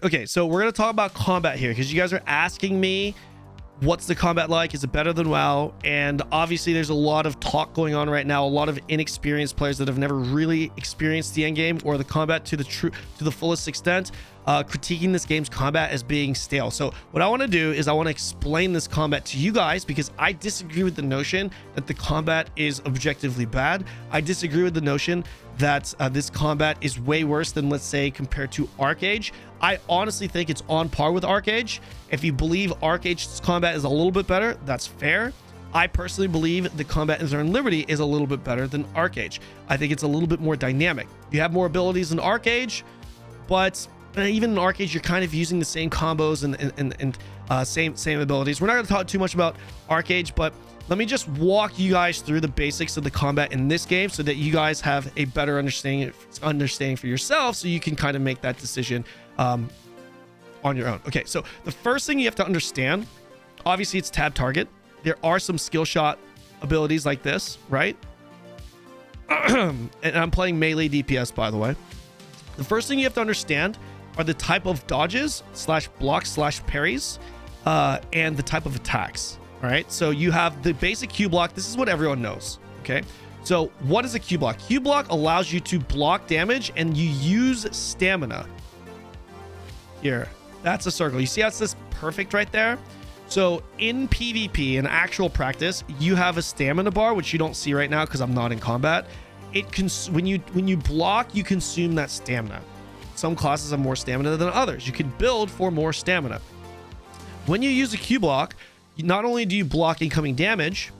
Okay, so we're going to talk about combat here because you guys are asking me, what's the combat like? Is it better than WoW? And obviously there's a lot of talk going on right now, a lot of inexperienced players that have never really experienced the end game or the combat to the fullest extent, critiquing this game's combat as being stale. So what I want to do is I want to explain this combat to you guys because I disagree with the notion that the combat is objectively bad. I disagree with the notion that this combat is way worse than, let's say, compared to Arcage. I honestly think it's on par with Arcage. If you believe Arcage's combat is a little bit better, that's fair. I personally believe the combat in Zern Liberty is a little bit better than Arcage. I think it's a little bit more dynamic. You have more abilities in Arcage, but even in Arcage, you're kind of using the same combos and same abilities. We're not going to talk too much about Arcage, but let me just walk you guys through the basics of the combat in this game so that you guys have a better understanding for yourself, so you can kind of make that decision on your own. Okay, so the first thing you have to understand, obviously it's tab target. There are some skill shot abilities like this, right? And I'm playing melee DPS, by the way. The first thing you have to understand are the type of dodges / blocks / parries and the type of attacks. All right, so you have the basic Q block. This is what everyone knows. Okay, so what is a Q block? Q block allows you to block damage and you use stamina. Here, that's a circle. You see how it says perfect right there? So in PvP, in actual practice, you have a stamina bar, which you don't see right now because I'm not in combat. When you block, you consume that stamina. Some classes have more stamina than others. You can build for more stamina. When you use a Q block, not only do you block incoming damage,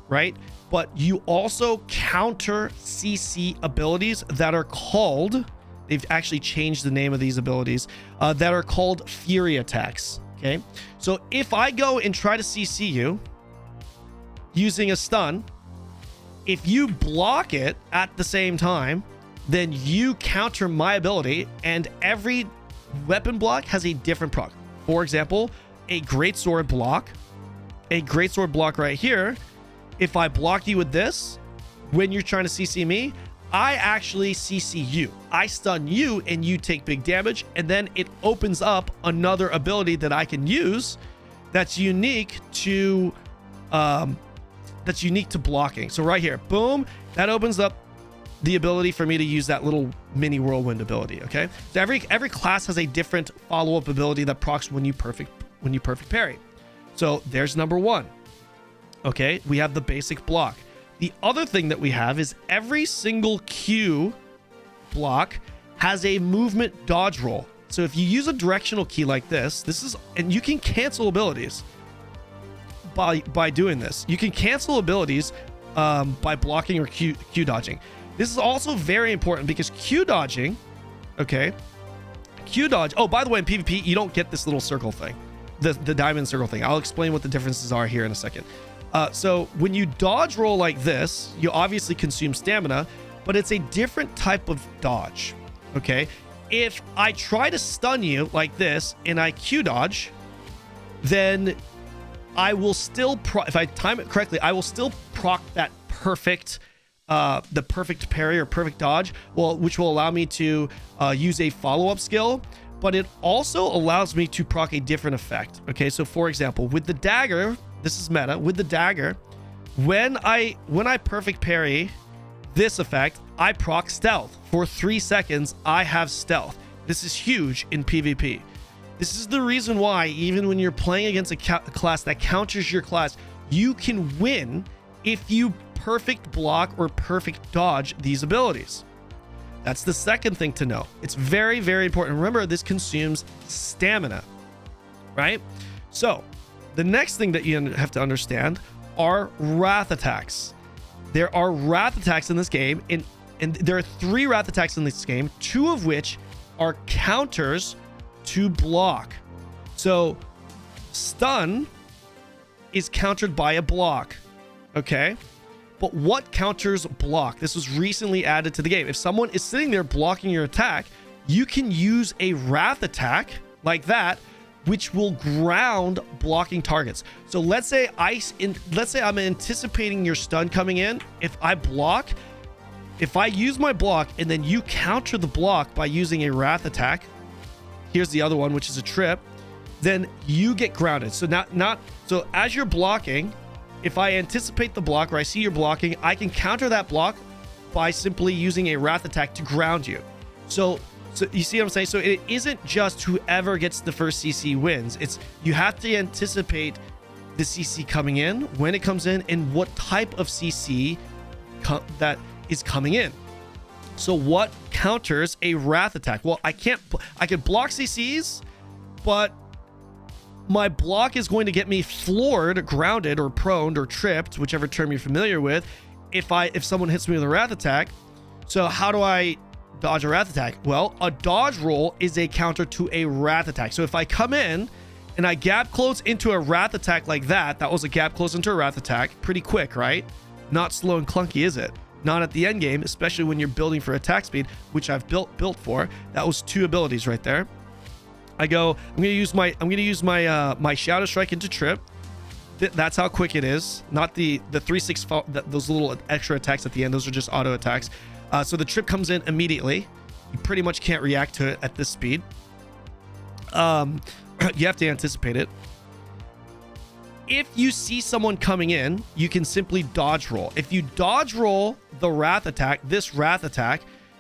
right, but you also counter CC abilities that are called, they've actually changed the name of these abilities, that are called Fury attacks. Okay, so if I go and try to CC you using a stun, if you block it at the same time, then you counter my ability, and every weapon block has a different proc. For example, a greatsword block right here, if I block you with this, when you're trying to CC me, I actually CC you. I stun you and you take big damage, and then it opens up another ability that I can use that's unique to blocking. So right here, boom, that opens up the ability for me to use that little mini whirlwind ability. Okay, so every class has a different follow-up ability that procs when you perfect parry. So there's number one. Okay, we have the basic block. The other thing that we have is every single Q block has a movement dodge roll. So if you use a directional key like this is, and you can cancel abilities by doing this. You can cancel abilities by blocking or Q dodging. This is also very important because Q dodging, okay, Q dodge. Oh, by the way, in PvP, you don't get this little circle thing, the diamond circle thing. I'll explain what the differences are here in a second. So when you dodge roll like this, you obviously consume stamina, but it's a different type of dodge. Okay, if I try to stun you like this and I Q dodge, then I will still if I time it correctly, I will still proc that perfect the perfect parry or perfect dodge, which will allow me to use a follow-up skill, but it also allows me to proc a different effect. Okay, so for example, with the dagger, this is meta, with the dagger, when I perfect parry this effect, I proc stealth. For 3 seconds, I have stealth. This is huge in PvP. This is the reason why, even when you're playing against a class that counters your class, you can win if you perfect block or perfect dodge these abilities. That's the second thing to know. It's very, very important. Remember, this consumes stamina, right? So the next thing that you have to understand are wrath attacks. There are wrath attacks in this game, and there are 3 wrath attacks in this game, 2 of which are counters to block. So stun is countered by a block, okay? But what counters block? This was recently added to the game. If someone is sitting there blocking your attack, you can use a wrath attack like that, which will ground blocking targets. So let's say I'm anticipating your stun coming in. If I use my block and then you counter the block by using a wrath attack, here's the other one, which is a trip, then you get grounded. So so as you're blocking, if I anticipate the block or I see you're blocking, I can counter that block by simply using a wrath attack to ground you. So you see what I'm saying? So it isn't just whoever gets the first CC wins. It's you have to anticipate the CC coming in, when it comes in, and what type of CC that is coming in. So what counters a wrath attack? Well, I can block CCs, but my block is going to get me floored, grounded, or proned, or tripped, whichever term you're familiar with, if someone hits me with a wrath attack. So how do I dodge a wrath attack? Well, a dodge roll is a counter to a wrath attack. So if I come in and I gap close into a wrath attack like that was a gap close into a wrath attack. Pretty quick, right? Not slow and clunky, is it? Not at the end game, especially when you're building for attack speed, which I've built for. That was 2 abilities right there. I'm gonna use my Shadow Strike into trip. That's how quick it is. Not the 3-6, those little extra attacks at the end. Those are just auto attacks. So the trip comes in immediately. You pretty much can't react to it at this speed. You have to anticipate it. If you see someone coming in, you can simply dodge roll. If you dodge roll the wrath attack,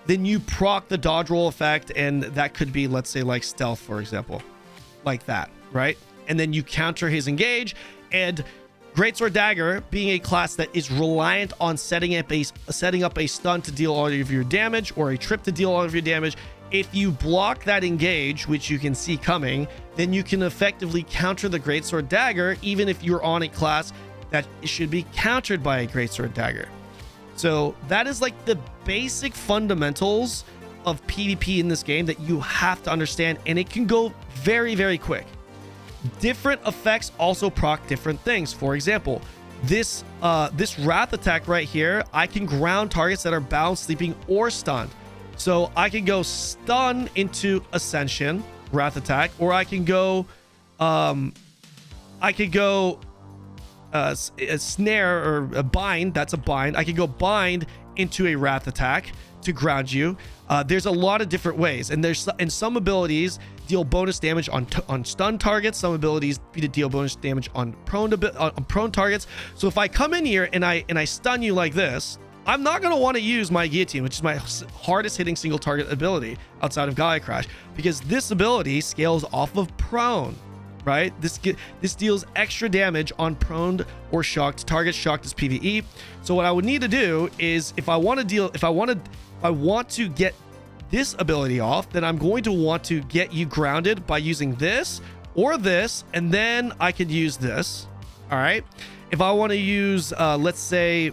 then you proc the dodge roll effect, and that could be, let's say, like stealth, for example, like that, right? And then you counter his engage. And Greatsword Dagger, being a class that is reliant on setting up a stun to deal all of your damage, or a trip to deal all of your damage, if you block that engage, which you can see coming, then you can effectively counter the Greatsword Dagger, even if you're on a class that should be countered by a Greatsword Dagger. So that is like the basic fundamentals of PvP in this game that you have to understand, and it can go very, very quick. Different effects also proc different things. For example, this wrath attack right here, I can ground targets that are bound, sleeping, or stunned. So I can go stun into Ascension, wrath attack, or I can go a snare or a bind. That's a bind. I can go bind into a wrath attack to ground you. There's a lot of different ways, and some abilities deal bonus damage on stun targets. Some abilities deal bonus damage on prone targets. So if I come in here and I stun you like this, I'm not going to want to use my guillotine, which is my hardest hitting single target ability outside of Gaia Crash, because this ability scales off of prone, right? This deals extra damage on prone or shocked targets. Shocked is PvE. So what I would need to do is, if I want to get this ability off, then I'm going to want to get you grounded by using this or this, and then I could use this. All right. If I want to use, let's say,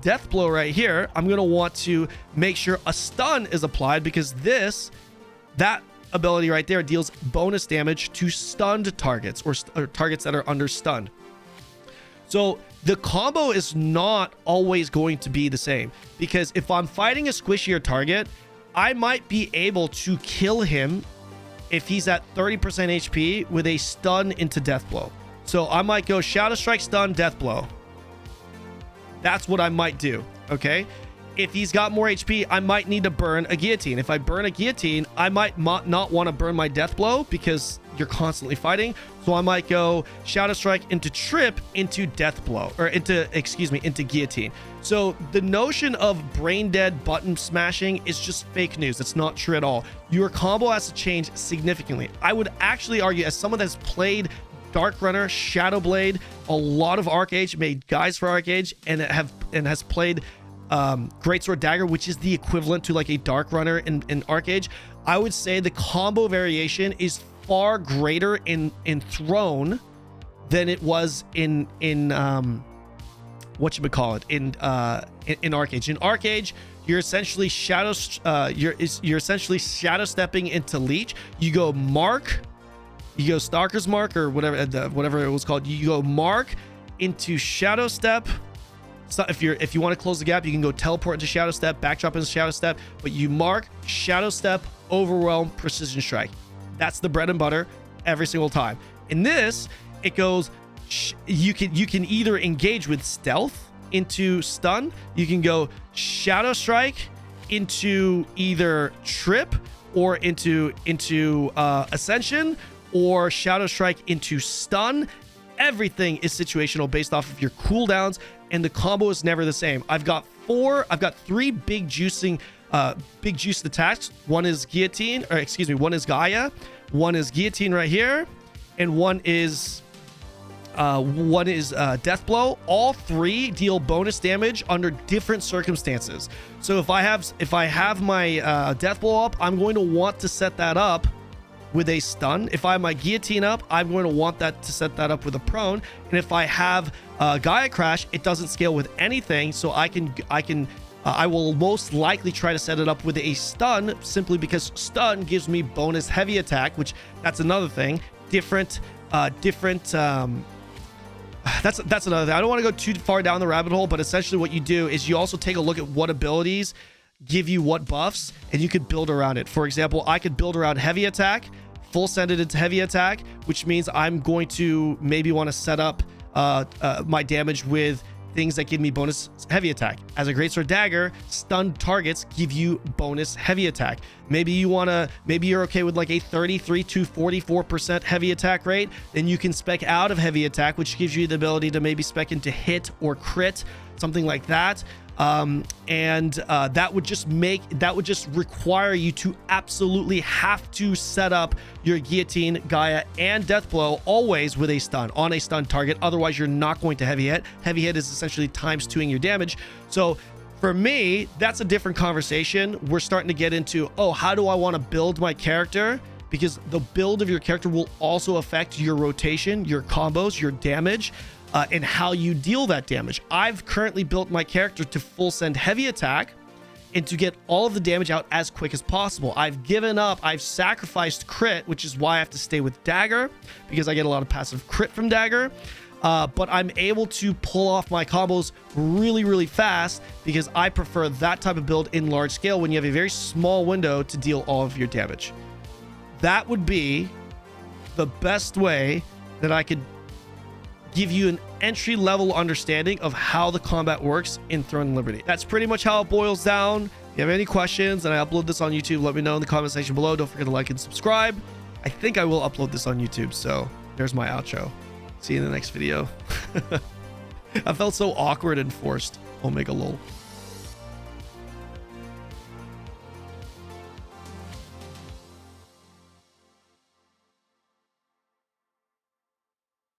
death blow right here, I'm going to want to make sure a stun is applied, because that ability right there deals bonus damage to stunned targets, or targets that are under stun. So the combo is not always going to be the same, because if I'm fighting a squishier target, I might be able to kill him if he's at 30% HP with a stun into death blow. So I might go Shadow Strike, stun, death blow. That's what I might do, okay? If he's got more HP, I might need to burn a guillotine. If I burn a guillotine, I might not want to burn my death blow, because you're constantly fighting. So I might go Shadow Strike into trip into death blow, or into guillotine. So the notion of brain dead button smashing is just fake news. It's not true at all. Your combo has to change significantly. I would actually argue, as someone that's played Dark Runner, Shadowblade, a lot of Arcage, made guys for Arcage, and has played Greatsword Dagger, which is the equivalent to like a Dark Runner in Arcage, I would say the combo variation is far greater in Throne than it was in whatchamacallit, in Arcage. In Arcage, you're essentially shadow stepping into Leech. You go Mark, you go Stalker's Mark, or whatever it was called. You go Mark into Shadow Step. So if you want to close the gap, you can go teleport into Shadow Step, backdrop into Shadow Step, but you Mark, Shadow Step, Overwhelm, Precision Strike. That's the bread and butter every single time. In this, it goes, you can either engage with Stealth into stun, you can go Shadow Strike into either trip, or into Ascension, or Shadow Strike into stun. Everything is situational based off of your cooldowns, and the combo is never the same. I've got three big juiced attacks. One is guillotine, or excuse me, one is Gaia, one is guillotine right here, and one is death blow. All three deal bonus damage under different circumstances. So if I have my death blow up, I'm going to want to set that up with a stun. If I have my guillotine up, I'm going to want that to set that up with a prone. And if I have Gaia Crash, it doesn't scale with anything, so I will most likely try to set it up with a stun, simply because stun gives me bonus heavy attack, which that's another thing. That's another thing. I don't want to go too far down the rabbit hole, but essentially what you do is you also take a look at what abilities give you what buffs, and you could build around it. For example, I could build around heavy attack, full send it into heavy attack, which means I'm going to maybe want to set up my damage with things that give me bonus heavy attack. As a greatsword dagger, stunned targets give you bonus heavy attack. Maybe you're okay with like a 33 to 44% heavy attack rate, then you can spec out of heavy attack, which gives you the ability to maybe spec into hit or crit, something like that. That would just require you to absolutely have to set up your guillotine, Gaia, and death blow always with a stun on a stun target. Otherwise, you're not going to heavy hit. Heavy hit is essentially times 2ing your damage. So for me, that's a different conversation. We're starting to get into, how do I want to build my character? Because the build of your character will also affect your rotation, your combos, your damage, and how you deal that damage. I've currently built my character to full send heavy attack and to get all of the damage out as quick as possible. I've sacrificed crit, which is why I have to stay with dagger, because I get a lot of passive crit from dagger. But I'm able to pull off my combos really, really fast, because I prefer that type of build in large scale when you have a very small window to deal all of your damage. That would be the best way that I could give you an entry-level understanding of how the combat works in Throne and Liberty. That's pretty much how it boils down. If you have any questions and I upload this on YouTube, let me know in the comment section below. Don't forget to like and subscribe. I think I will upload this on YouTube, so there's my outro. See you in the next video. I felt so awkward and forced. Omega lol.